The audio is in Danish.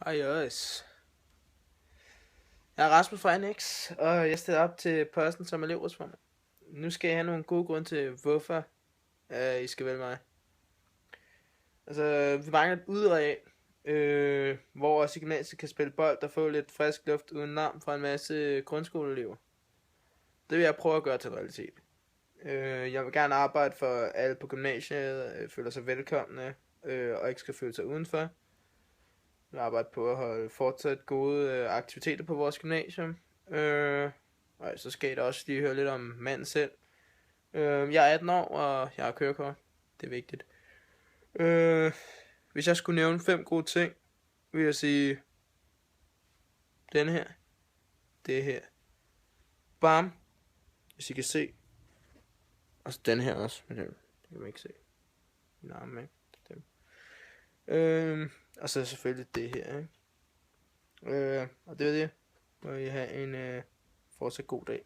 Hej Jøs. Jeg er Rasmus fra NX, og jeg stiller op til posten som elevrådsformand. Nu skal jeg have nogle gode grunde til, hvorfor I skal vælge mig. Altså, vi mangler et udeareal, hvor også i gymnasiet kan spille bold og få lidt frisk luft uden larm fra en masse grundskoleelever. Det vil jeg prøve at gøre til realitet. Jeg vil gerne arbejde for, at alle på gymnasiet føler sig velkomne og ikke skal føle sig udenfor. Vi arbejder på at holde fortsat gode aktiviteter på vores gymnasium. Og så skal I da også lige høre lidt om manden selv. Jeg er 18 år, og jeg har kørekort. Det er vigtigt. Hvis jeg skulle nævne 5 gode ting, vil jeg sige den her. Det her. Bam. Hvis I kan se. Og så den her også. Men det kan man ikke se. Nej, men dem. Og så selvfølgelig det her, ikke? Og det var det. Må I have en fortsat god dag.